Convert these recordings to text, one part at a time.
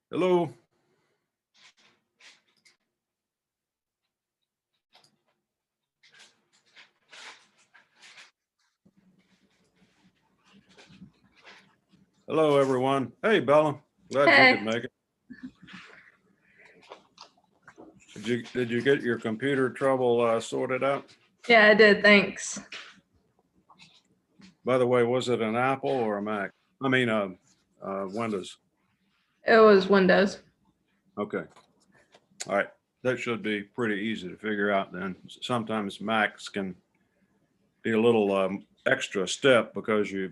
Hello. Hello, everyone. Hey, Bella. Glad you could Hey. make it. Did you get your computer trouble sorted out? Yeah, I did. Thanks. By the way, was it an Apple or a Mac? I mean, Windows. It was Windows. Okay. All right. That should be pretty easy to figure out then. Sometimes Macs can be a little extra step because they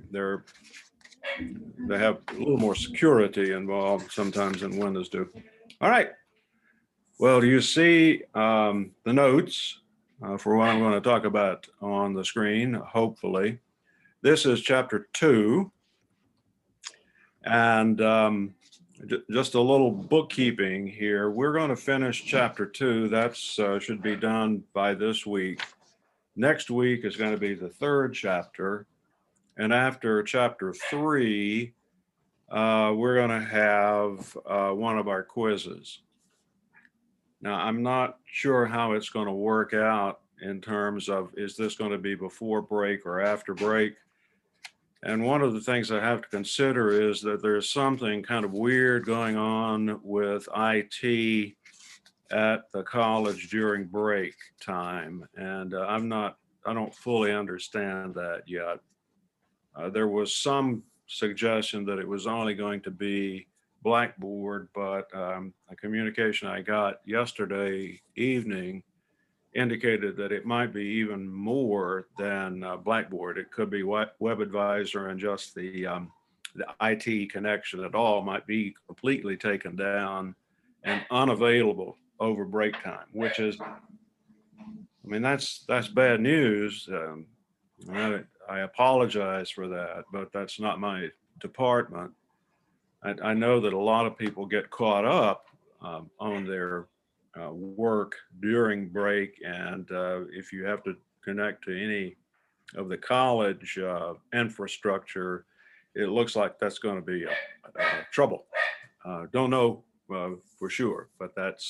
have a little more security involved sometimes than Windows do. All right. Well, do you see the notes for what I'm going to talk about on the screen, hopefully? This is chapter 2. And just a little bookkeeping here. We're going to finish chapter 2. That should be done by this week. Next week is going to be the 3rd chapter. And after chapter 3, we're going to have one of our quizzes. Now, I'm not sure how it's going to work out in terms of, is this going to be before break or after break? And one of the things I have to consider is that there's something kind of weird going on with IT at the college during break time. And I don't fully understand that yet. There was some suggestion that it was only going to be Blackboard, but a communication I got yesterday evening indicated that it might be even more than Blackboard. It could be WebAdvisor, and just the IT connection at all might be completely taken down and unavailable over break time, which is, I mean, that's bad news. I apologize for that, but that's not my department. I know that a lot of people get caught up on their work during break, and if you have to connect to any of the college infrastructure, it looks like that's going to be trouble. Don't know for sure, but that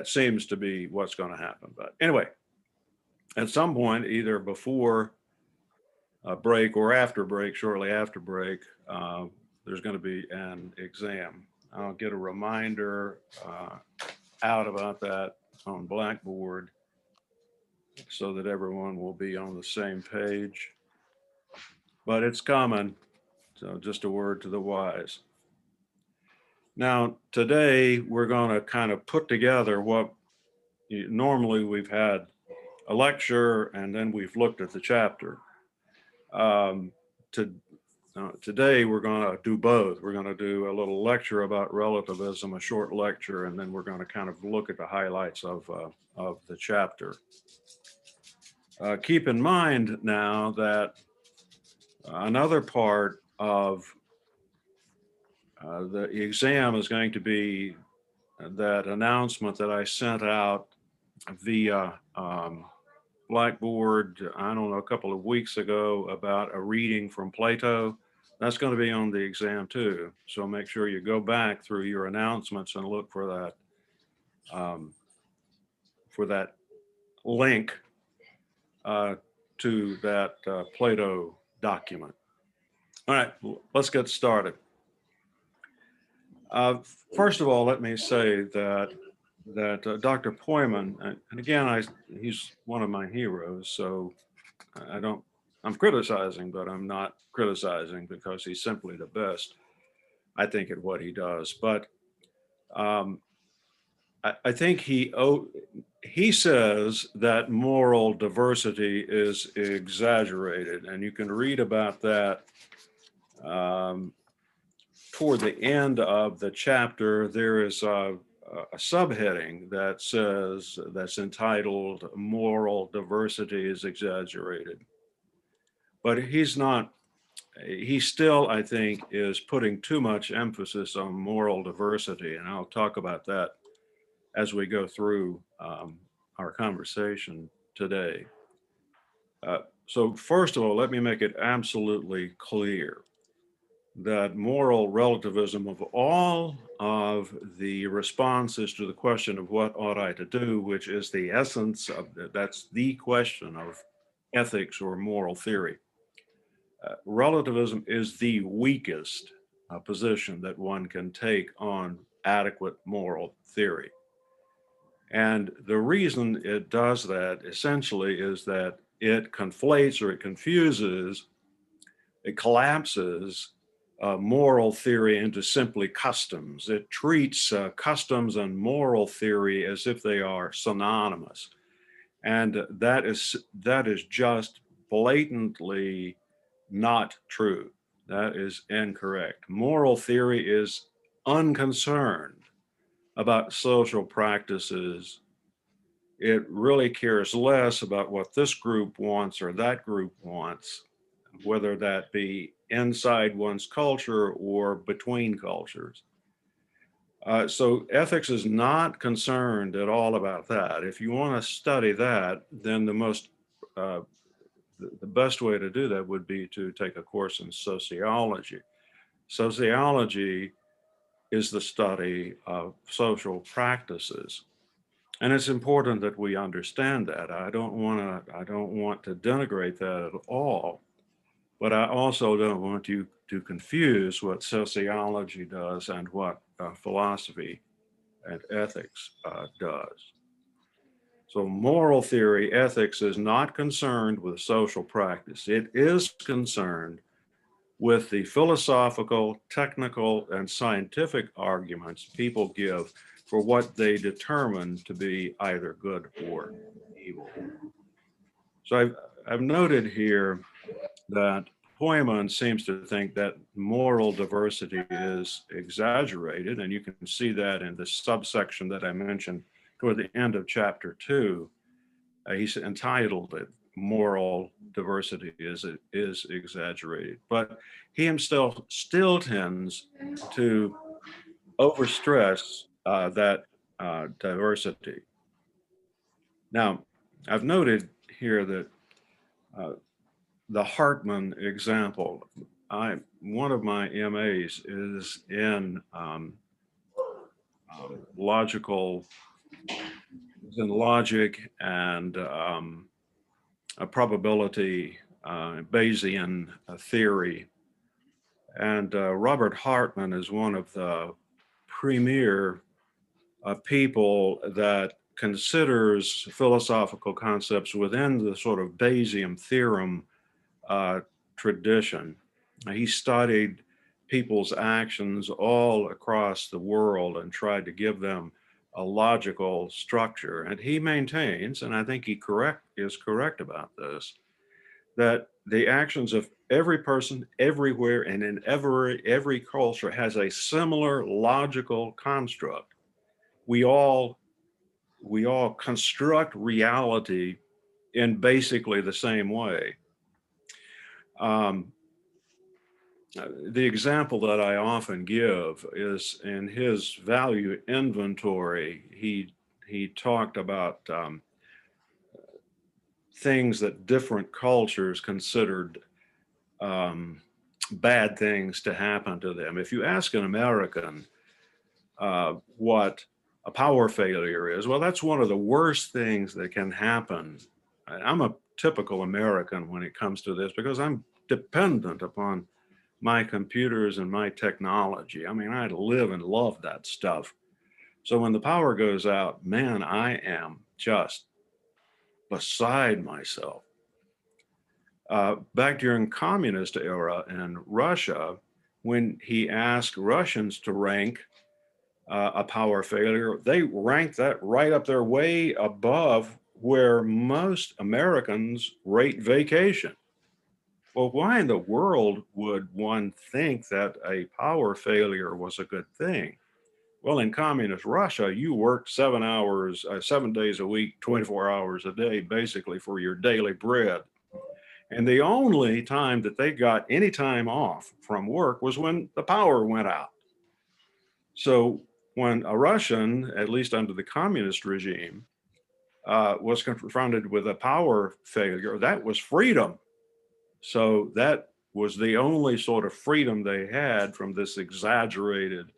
seems to be what's going to happen. But anyway, at some point, either before break or after break, shortly after break, there's going to be an exam. I'll get a reminder out about that on Blackboard so that everyone will be on the same page. But it's coming, so just a word to the wise. Now, today we're going to kind of put together what normally we've had a lecture and then we've looked at the chapter. Today we're going to do both. We're going to do a little lecture about relativism, a short lecture, and then we're going to kind of look at the highlights of the chapter. Keep in mind now that another part of the exam is going to be that announcement that I sent out via Blackboard, I don't know, a couple of weeks ago about a reading from Plato. That's going to be on the exam too. So make sure you go back through your announcements and look for that link to that Plato document. All right, let's get started. First of all, let me say that Dr. Poyman, and again, he's one of my heroes, so I'm criticizing, but I'm not criticizing because he's simply the best, I think, at what he does. But I think he says that moral diversity is exaggerated, and you can read about that toward the end of the chapter. There is a subheading that says, that's entitled "Moral Diversity is Exaggerated." But he still, I think, is putting too much emphasis on moral diversity, and I'll talk about that as we go through our conversation today. So first of all, let me make it absolutely clear that moral relativism of all of the responses to the question of what ought I to do, which is the essence of that's the question of ethics or moral theory. Relativism is the weakest position that one can take on adequate moral theory. And the reason it does that essentially is that it conflates or it confuses, it collapses moral theory into simply customs. It treats customs and moral theory as if they are synonymous. And that is just blatantly not true. That is incorrect. Moral theory is unconcerned about social practices. It really cares less about what this group wants or that group wants, whether that be inside one's culture or between cultures. So ethics is not concerned at all about that. If you want to study that, then uh, the best way to do that would be to take a course in sociology. Sociology is the study of social practices. And it's important that we understand that. I don't want to denigrate that at all, but I also don't want you to confuse what sociology does and what philosophy and ethics does. So moral theory, ethics is not concerned with social practice. It is concerned with the philosophical, technical, and scientific arguments people give for what they determine to be either good or evil. So I've noted here that Poemon seems to think that moral diversity is exaggerated, and you can see that in the subsection that I mentioned toward the end of chapter 2. He's entitled it "Moral Diversity is Exaggerated," but he himself still tends to overstress that diversity. Now, I've noted here that uh, the Hartman example. One of my MAs is in logical, is in logic and a probability, Bayesian theory. And Robert Hartman is one of the premier people that considers philosophical concepts within the sort of Bayesian theorem tradition. He studied people's actions all across the world and tried to give them a logical structure. And he maintains, and I think he is correct about this, that the actions of every person everywhere and in every culture has a similar logical construct. We all we all construct reality in basically the same way. Um, the example that I often give is in his value inventory. He talked about things that different cultures considered um, bad things to happen to them. If you ask an American what a power failure is, well, that's one of the worst things that can happen. I'm a typical American when it comes to this because I'm dependent upon my computers and my technology. I mean, I live and love that stuff. So when the power goes out, man, I am just beside myself. Back during communist era in Russia, when he asked Russians to rank a power failure, they ranked that right up there, way above where most Americans rate vacation. Well, why in the world would one think that a power failure was a good thing? Well, in communist Russia, you worked 7 hours, 7 days a week, 24 hours a day, basically for your daily bread. And the only time that they got any time off from work was when the power went out. So when a Russian, at least under the communist regime, was confronted with a power failure, that was freedom. So that was the only sort of freedom they had from this exaggerated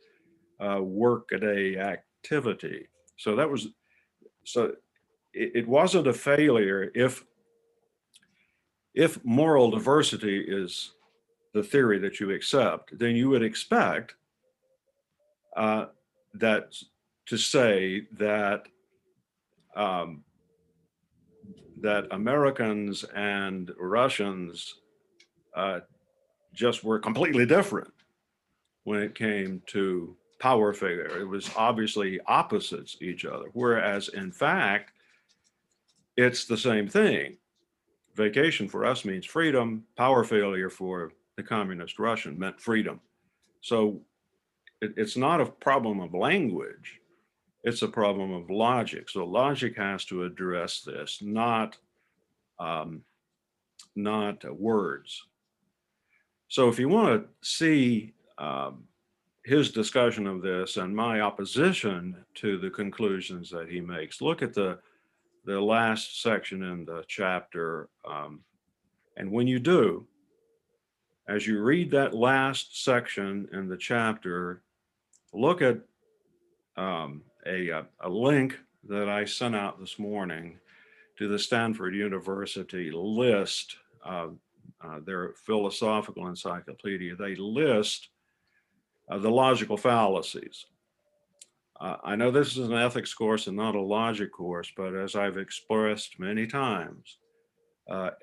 work-a-day activity. So that was, so it wasn't a failure if moral diversity is the theory that you accept, then you would expect that to say that um, that Americans and Russians just were completely different when it came to power figure. It was obviously opposites each other, whereas in fact, it's the same thing. Vacation for us means freedom. Power failure for the communist Russian meant freedom. So it's not a problem of language. It's a problem of logic. So logic has to address this, um, not words. So if you want to see his discussion of this and my opposition to the conclusions that he makes, look at the last section in the chapter. And when you do, as you read that last section in the chapter, look at a link that I sent out this morning to the Stanford University list, their philosophical encyclopedia. They list the logical fallacies. I know this is an ethics course and not a logic course, but as I've expressed many times,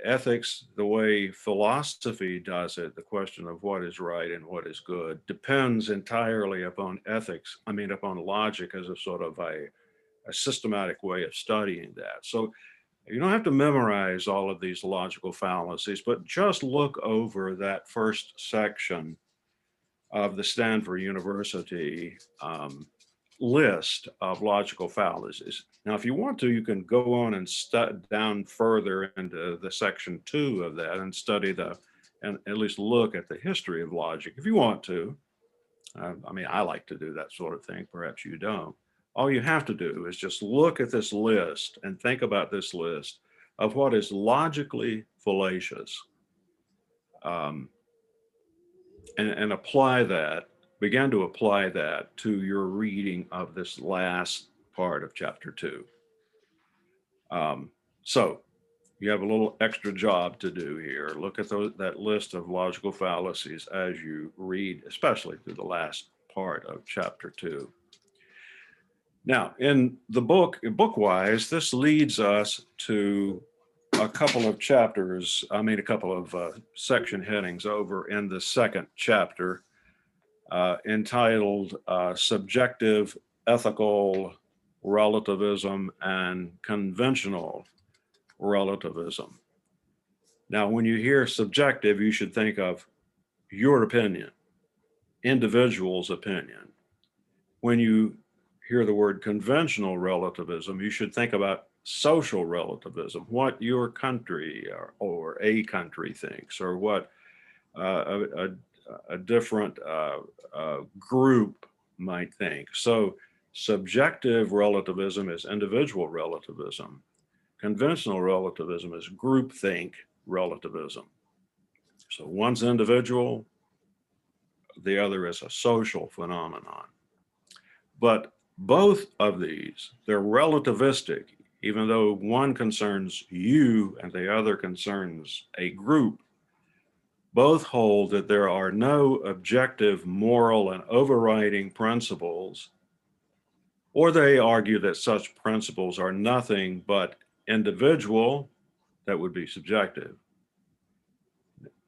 ethics, the way philosophy does it, the question of what is right and what is good, depends entirely upon ethics, upon logic as a sort of a systematic way of studying that. So you don't have to memorize all of these logical fallacies, but just look over that first section of the Stanford University list of logical fallacies. Now, if you want to, you can go on and down further into the section 2 of that and study and at least look at the history of logic if you want to. I like to do that sort of thing. Perhaps you don't. All you have to do is just look at this list and think about this list of what is logically fallacious, and apply that, begin to apply that to your reading of this last part of chapter 2. So you have a little extra job to do here. Look at that list of logical fallacies as you read, especially through the last part of chapter 2. Now, in the book-wise, this leads us to a couple of chapters, a couple of section headings over in the second chapter, entitled Subjective Ethical Relativism and Conventional Relativism. Now, when you hear subjective, you should think of your opinion, individual's opinion. When you hear the word conventional relativism, you should think about social relativism, what your country or a country thinks, or what a different group might think. So subjective relativism is individual relativism. Conventional relativism is groupthink relativism. So one's individual, the other is a social phenomenon. But both of these, they're relativistic, even though one concerns you and the other concerns a group. Both hold that there are no objective moral and overriding principles, or they argue that such principles are nothing but individual, that would be subjective.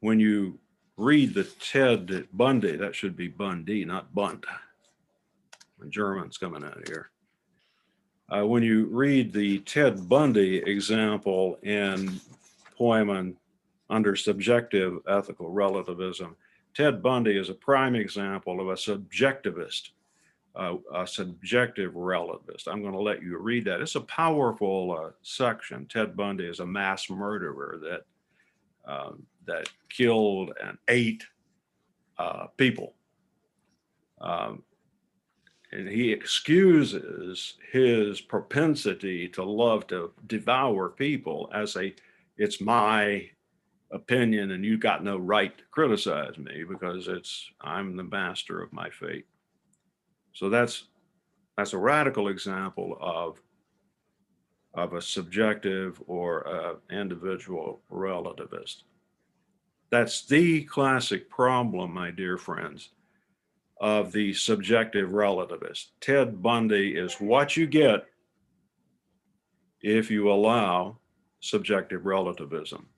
When you read the Ted Bundy, that should be Bundy, not Bunt. German's coming out here. When you read the Ted Bundy example in Poyman under subjective ethical relativism, Ted Bundy is a prime example of a subjective relativist. I'm going to let you read that. It's a powerful section. Ted Bundy is a mass murderer that killed and ate people. And he excuses his propensity to love to devour people as it's my opinion, and you got no right to criticize me because I'm the master of my fate. So that's a radical example of a subjective or individual relativist. That's the classic problem, my dear friends, of the subjective relativist. Ted Bundy is what you get if you allow subjective relativism.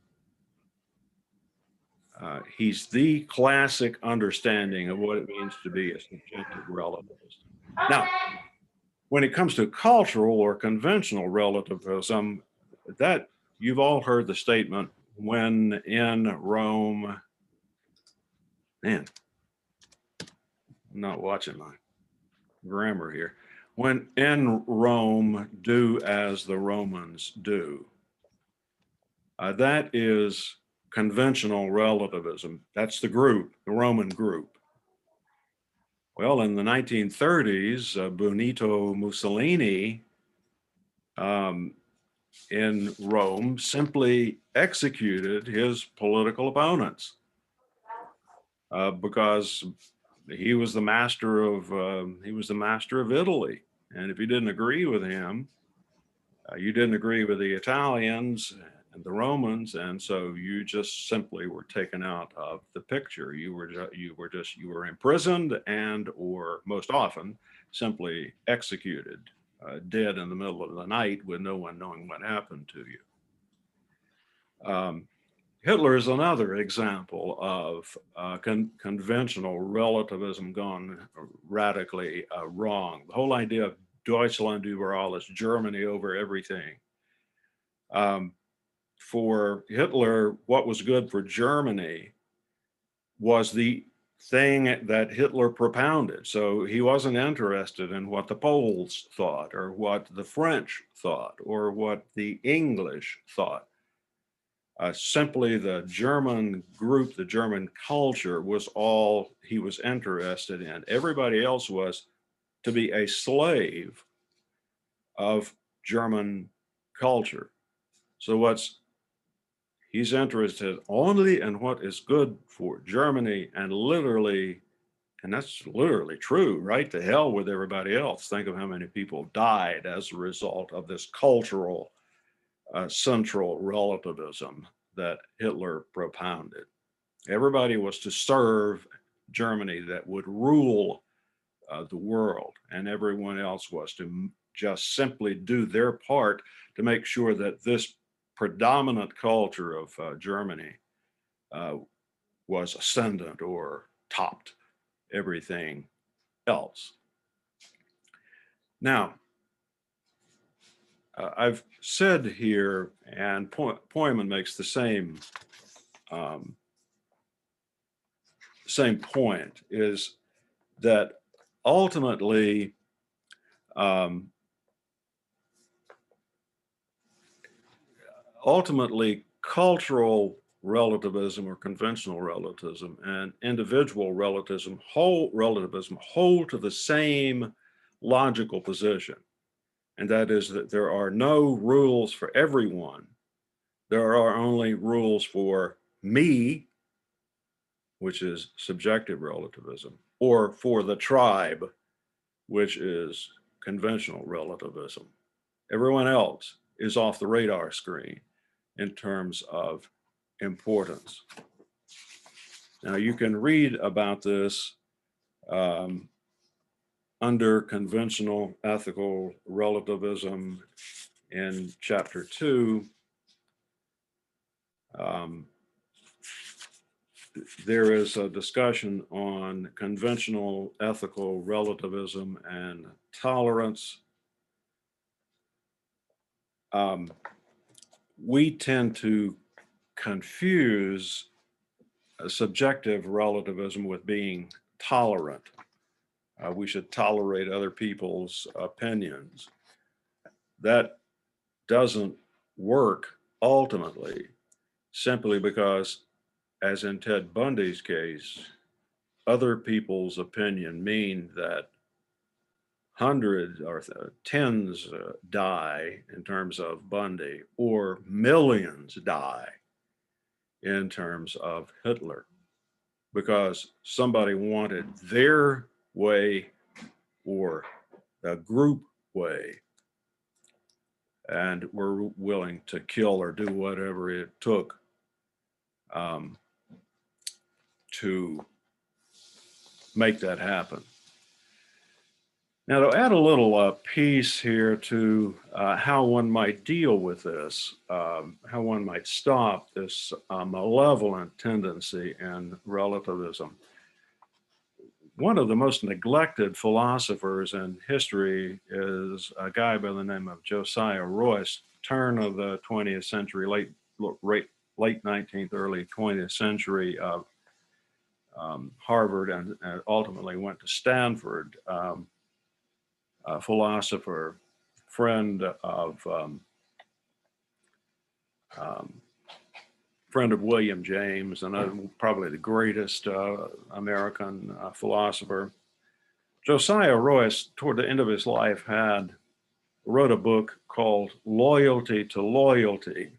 He's the classic understanding of what it means to be a subjective relativist. Now, when it comes to cultural or conventional relativism, that you've all heard the statement, when in Rome, man, I'm not watching my grammar here. When in Rome, do as the Romans do. That is conventional relativism. That's the group, the Roman group. Well, in the 1930s, Benito Mussolini in Rome simply executed his political opponents because he was the master of Italy, and if you didn't agree with him, you didn't agree with the Italians and the Romans, and so you just simply were taken out of the picture. You were imprisoned and, or most often, simply executed, dead in the middle of the night with no one knowing what happened to you. Hitler is another example of conventional relativism gone radically wrong. The whole idea of Deutschland über alles, Germany over everything. For Hitler, what was good for Germany was the thing that Hitler propounded. So he wasn't interested in what the Poles thought or what the French thought or what the English thought. Simply the German group, the German culture was all he was interested in. Everybody else was to be a slave of German culture. So he's interested only in what is good for Germany, and literally, and that's literally true, right? To hell with everybody else. Think of how many people died as a result of this cultural central relativism that Hitler propounded. Everybody was to serve Germany that would rule the world, and everyone else was to just simply do their part to make sure that this predominant culture of Germany was ascendant or topped everything else. Now, I've said here, and Poyman makes the same point, is that ultimately cultural relativism or conventional relativism and individual relativism hold to the same logical position. And that is that there are no rules for everyone. There are only rules for me, which is subjective relativism, or for the tribe, which is conventional relativism. Everyone else is off the radar screen in terms of importance. Now, you can read about this under conventional ethical relativism in chapter 2. There is a discussion on conventional ethical relativism and tolerance. We tend to confuse subjective relativism with being tolerant. We should tolerate other people's opinions. That doesn't work ultimately, simply because, as in Ted Bundy's case, other people's opinion mean that hundreds or tens die in terms of Bundy, or millions die in terms of Hitler, because somebody wanted their way or the group way, and were willing to kill or do whatever it took um, to make that happen. Now, to add a little piece here to how one might deal with this, how one might stop this malevolent tendency in relativism. One of the most neglected philosophers in history is a guy by the name of Josiah Royce, turn of the 20th century, late 19th, early 20th century, Harvard, and ultimately went to Stanford. A philosopher, friend of um, friend of William James, and probably the greatest American philosopher. Josiah Royce, toward the end of his life, wrote a book called Loyalty to Loyalty.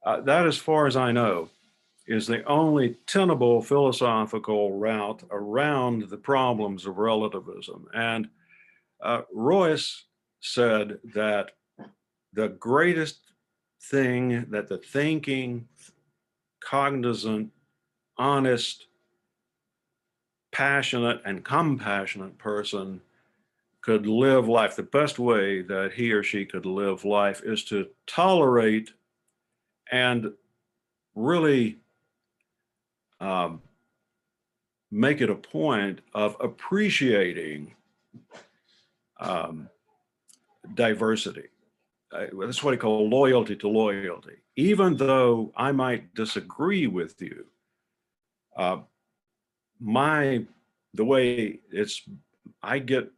That, as far as I know, is the only tenable philosophical route around the problems of relativism. And Royce said that the greatest thing that the thinking, cognizant, honest, passionate, and compassionate person could live life, the best way that he or she could live life is to tolerate and really um, make it a point of appreciating um, diversity. That's what he called loyalty to loyalty. Even though I might disagree with you, uh, the way I get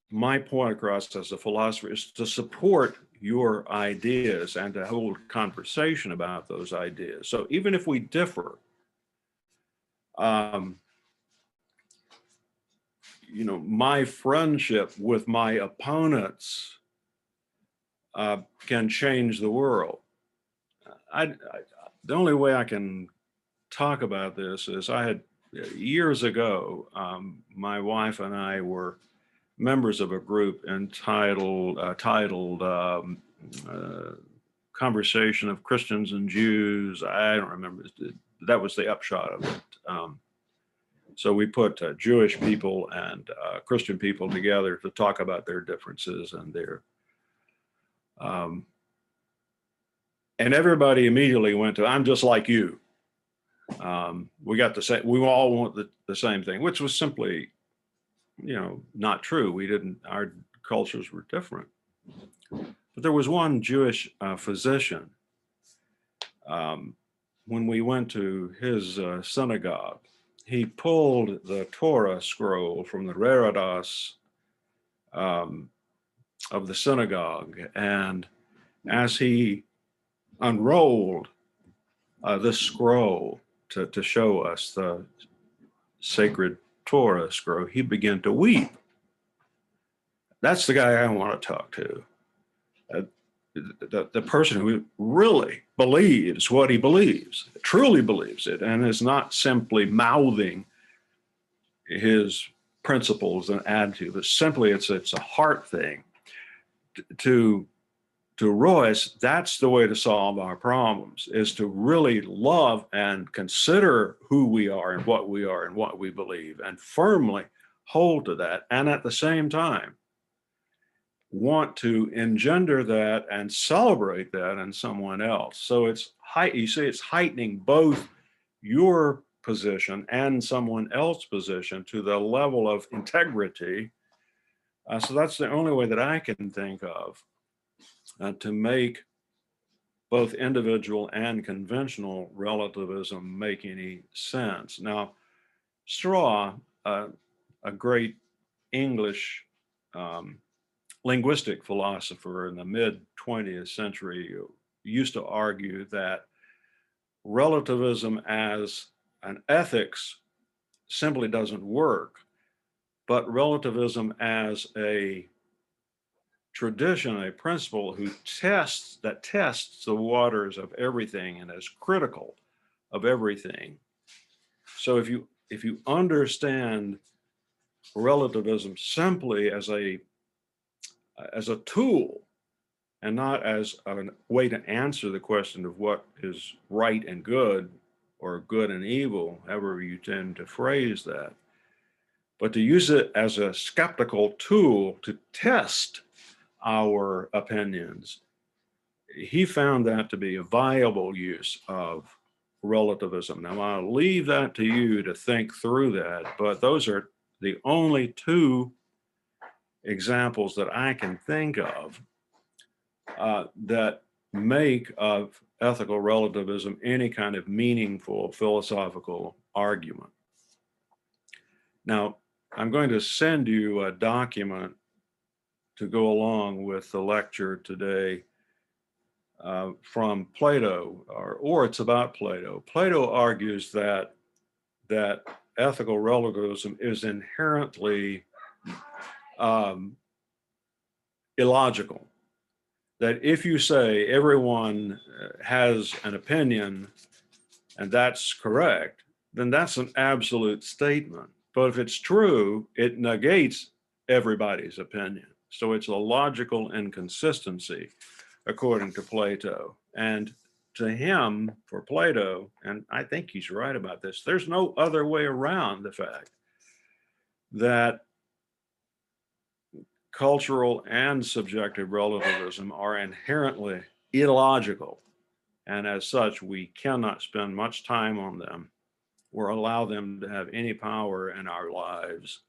my point across as a philosopher is to support your ideas and to hold conversation about those ideas. So even if we differ, um, my friendship with my opponents can change the world. The only way I can talk about this is years ago, my wife and I were members of a group titled Conversation of Christians and Jews. I don't remember. That was the upshot of it. So we put Jewish people and Christian people together to talk about their differences and and everybody immediately went to, I'm just like you. We got the same, we all want the same thing, which was simply, not true. Our cultures were different. But there was one Jewish physician, when we went to his synagogue, he pulled the Torah scroll from the Reredas of the synagogue. And as he unrolled this scroll to show us the sacred Torah scroll, he began to weep. That's the guy I want to talk to. The person who really believes what he believes, truly believes it, and is not simply mouthing his principles and attitude, but simply it's a heart thing. To Royce, that's the way to solve our problems, is to really love and consider who we are and what we believe, and firmly hold to that, and at the same time want to engender that and celebrate that in someone else. So it's heightening both your position and someone else's position to the level of integrity. So that's the only way that I can think of to make both individual and conventional relativism make any sense. Now, Straw, a great English linguistic philosopher in the mid 20th century, used to argue that relativism as an ethics simply doesn't work, but relativism as a tradition, a principle that tests the waters of everything and is critical of everything. So if you understand relativism simply as a tool and not as a way to answer the question of what is right and good or good and evil, however you tend to phrase that, but to use it as a skeptical tool to test our opinions, he found that to be a viable use of relativism. Now, I'll leave that to you to think through that, but those are the only two examples that I can think of that make of ethical relativism any kind of meaningful philosophical argument. Now, I'm going to send you a document to go along with the lecture today from Plato, or it's about Plato. Plato argues that ethical relativism is inherently illogical. That if you say everyone has an opinion and that's correct, then that's an absolute statement. But if it's true, it negates everybody's opinion. So it's a logical inconsistency, according to Plato. And to him, for Plato, and I think he's right about this, there's no other way around the fact that cultural and subjective relativism are inherently illogical. And as such, we cannot spend much time on them or allow them to have any power in our lives,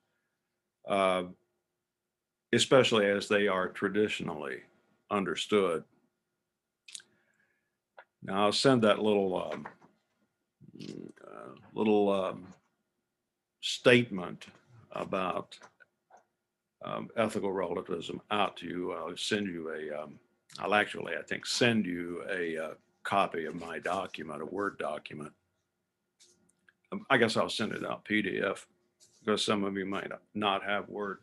uh, especially as they are traditionally understood. Now, I'll send that little statement about ethical relativism out to you. I'll send you I'll actually, I think, send you a copy of my document, a Word document. I guess I'll send it out PDF because some of you might not have Word.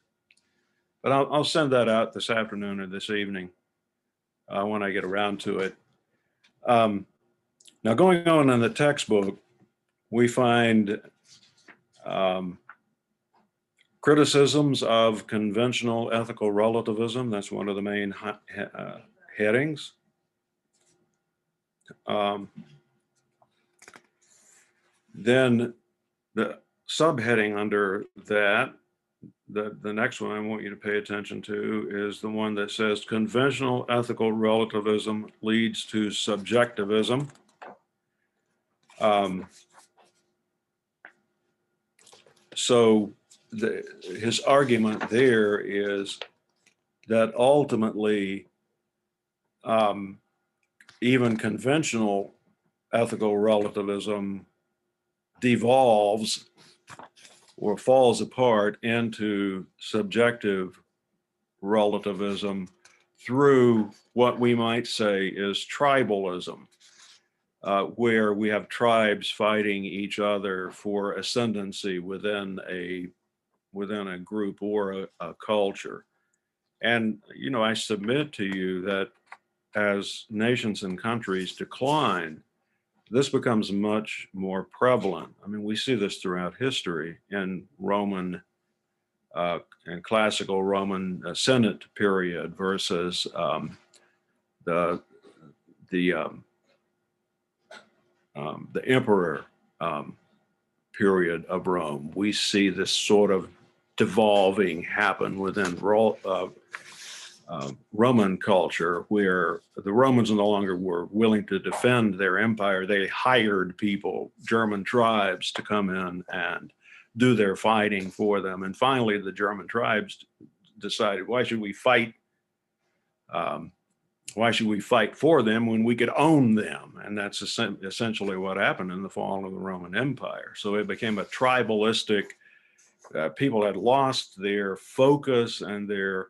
But I'll send that out this afternoon or this evening when I get around to it. Now, going on in the textbook, we find criticisms of conventional ethical relativism. That's one of the main headings. Then the subheading under that, the next one I want you to pay attention to is the one that says conventional ethical relativism leads to subjectivism. So his argument there is that ultimately even conventional ethical relativism devolves or falls apart into subjective relativism through what we might say is tribalism, where we have tribes fighting each other for ascendancy within a group or a culture. And, you know, I submit to you that as nations and countries decline, this becomes much more prevalent. I mean, we see this throughout history in Roman and classical Roman Senate period versus the emperor period of Rome. We see this sort of devolving happen within Roman culture, where the Romans no longer were willing to defend their empire. They hired people, German tribes, to come in and do their fighting for them. And finally, the German tribes decided, why should we fight? Why should we fight for them when we could own them? And that's essentially what happened in the fall of the Roman Empire. So it became a tribalistic, people had lost their focus and their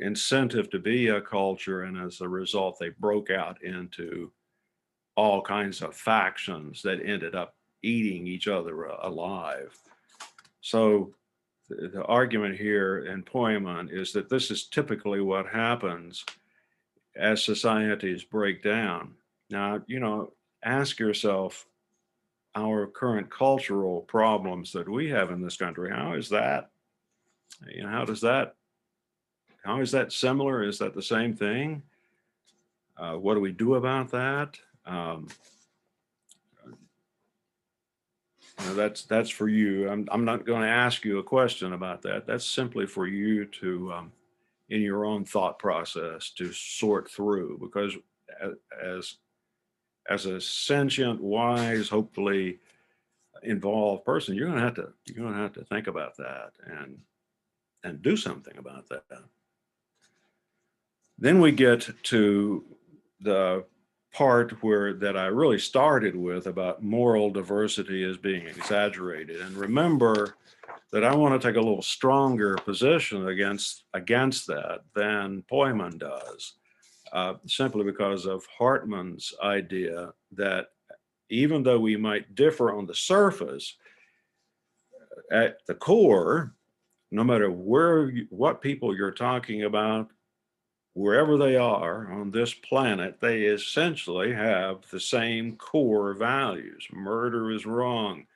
incentive to be a culture, and as a result they broke out into all kinds of factions that ended up eating each other alive. So the argument here in Poemon is that this is typically what happens as societies break down. Now, ask yourself, our current cultural problems that we have in this country, how is that? How is that similar? Is that the same thing? What do we do about that? That's for you. I'm not going to ask you a question about that. That's simply for you to, in your own thought process, to sort through. Because as a sentient, wise, hopefully involved person, you're going to have to think about that and do something about that. Then we get to the part that I really started with about moral diversity as being exaggerated. And remember that I want to take a little stronger position against that than Poeman does, simply because of Hartman's idea that even though we might differ on the surface, at the core, no matter what people you're talking about, wherever they are on this planet, they essentially have the same core values. Murder is wrong.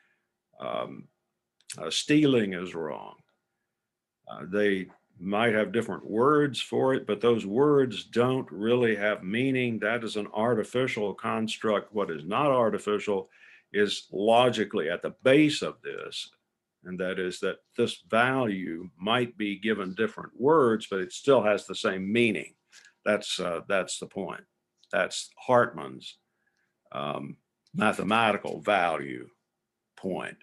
Stealing is wrong. They might have different words for it, but those words don't really have meaning. That is an artificial construct. What is not artificial is logically at the base of this, and that is that this value might be given different words, but it still has the same meaning. That's the point. That's Hartman's mathematical value point.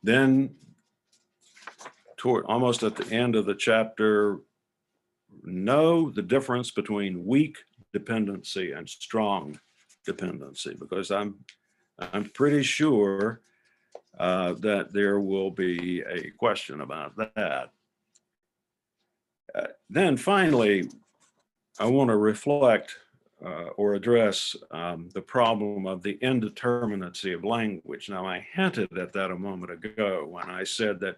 Then, toward almost at the end of the chapter, know the difference between weak dependency and strong dependency, because I'm pretty sure that there will be a question about that. Then finally, I want to reflect or address the problem of the indeterminacy of language. Now, I hinted at that a moment ago when I said that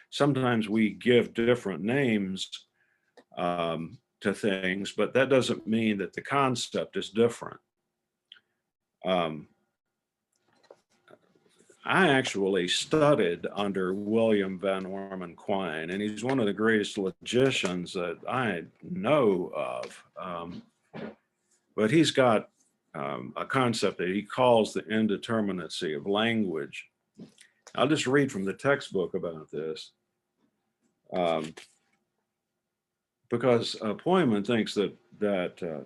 sometimes we give different names to things, but that doesn't mean that the concept is different. I actually studied under William Van Orman Quine, and he's one of the greatest logicians that I know of. But he's got a concept that he calls the indeterminacy of language. I'll just read from the textbook about this, because Poeman thinks that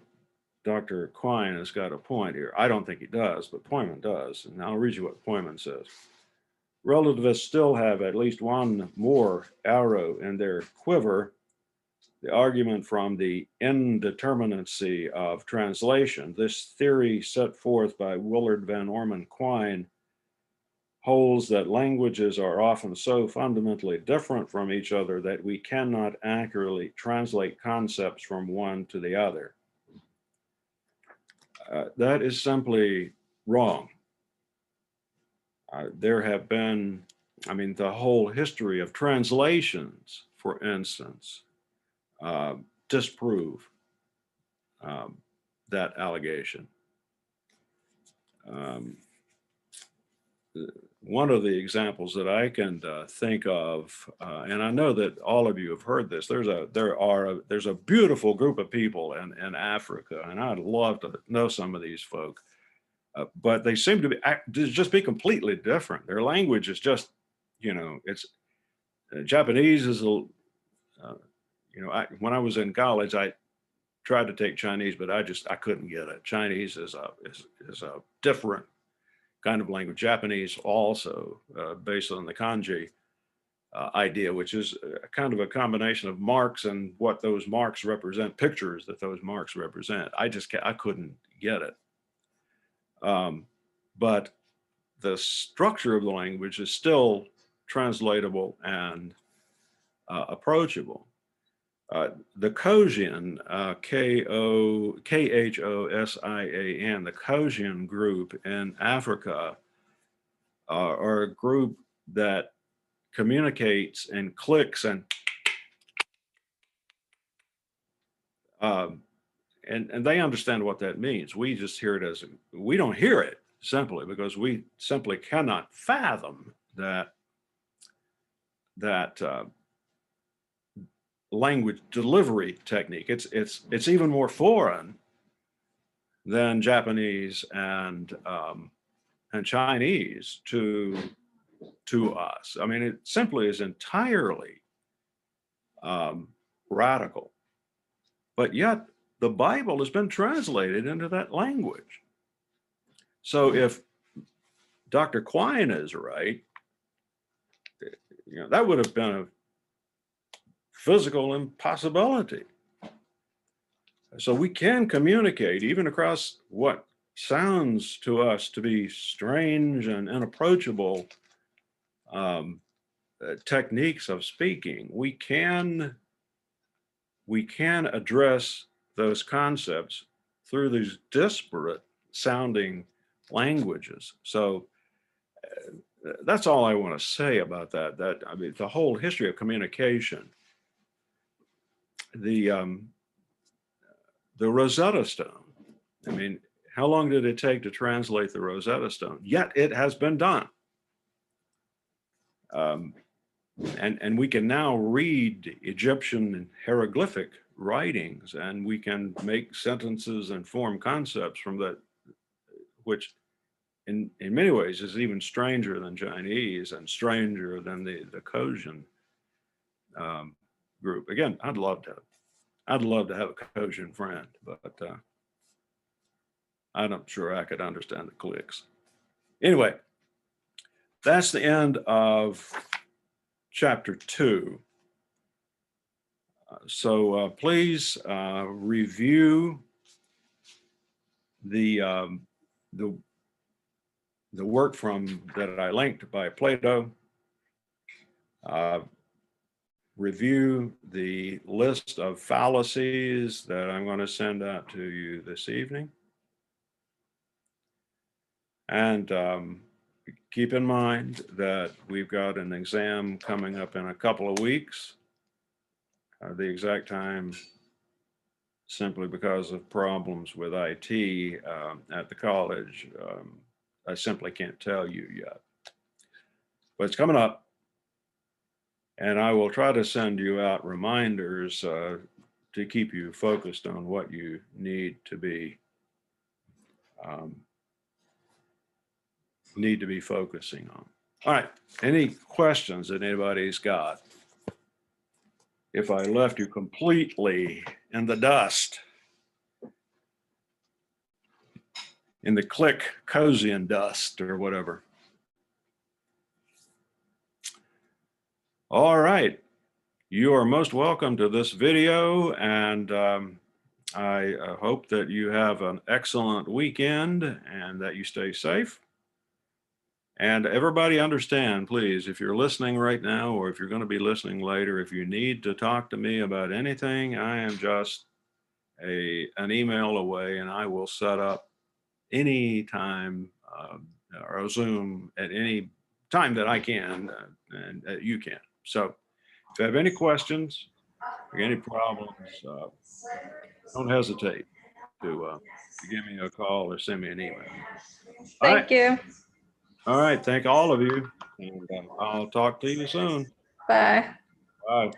Dr. Quine has got a point here. I don't think he does, but Poeman does. And I'll read you what Poeman says. Relativists still have at least one more arrow in their quiver, the argument from the indeterminacy of translation. This theory, set forth by Willard Van Orman Quine, holds that languages are often so fundamentally different from each other that we cannot accurately translate concepts from one to the other. That is simply wrong. There have been, the whole history of translations, for instance, disprove that allegation. One of the examples that I can think of, and I know that all of you have heard this, there's a beautiful group of people in Africa, and I'd love to know some of these folk, but they seem to just be completely different. Their language is just, it's Japanese is when I was in college, I tried to take Chinese, but I couldn't get it. Chinese is a different kind of language. Japanese also, based on the kanji idea, which is kind of a combination of marks and what those marks represent, pictures that those marks represent. I couldn't get it. But the structure of the language is still translatable and approachable. The Khoisan, Khosian, the Khoisan group in Africa or a group that communicates and clicks and they understand what that means. We just hear it as, we don't hear it simply because we simply cannot fathom that language delivery technique. It's even more foreign than Japanese and Chinese to us. I mean, it simply is entirely radical. But yet the Bible has been translated into that language. So if Dr. Quine is right, that would have been a physical impossibility. So we can communicate even across what sounds to us to be strange and inapproachable techniques of speaking. We can address those concepts through these disparate sounding languages. So that's all I want to say about that. I mean, the whole history of communication, the Rosetta Stone. I mean, how long did it take to translate the Rosetta Stone? Yet it has been done. And we can now read Egyptian hieroglyphic writings, and we can make sentences and form concepts from that, which in many ways is even stranger than Chinese and stranger than the Caucasian group. Again, I'd love to have a Caucasian friend, but I'm not sure I could understand the clicks. Anyway, that's the end of chapter 2. So please review the work that I linked by Plato. Review the list of fallacies that I'm going to send out to you this evening. And keep in mind that we've got an exam coming up in a couple of weeks. The exact time, simply because of problems with IT at the college, I simply can't tell you yet. But it's coming up. And I will try to send you out reminders to keep you focused on what you need to be focusing on. All right, any questions that anybody's got? If I left you completely in the dust, in the click cozy and dust or whatever. All right, you are most welcome to this video, and I hope that you have an excellent weekend and that you stay safe. And everybody understand, please, if you're listening right now or if you're going to be listening later, if you need to talk to me about anything, I am just an email away, and I will set up any time or a Zoom at any time that I can and you can. So if you have any questions or any problems, don't hesitate to give me a call or send me an email. Thank you. All right. Thank all of you. And I'll talk to you soon. Bye. Bye.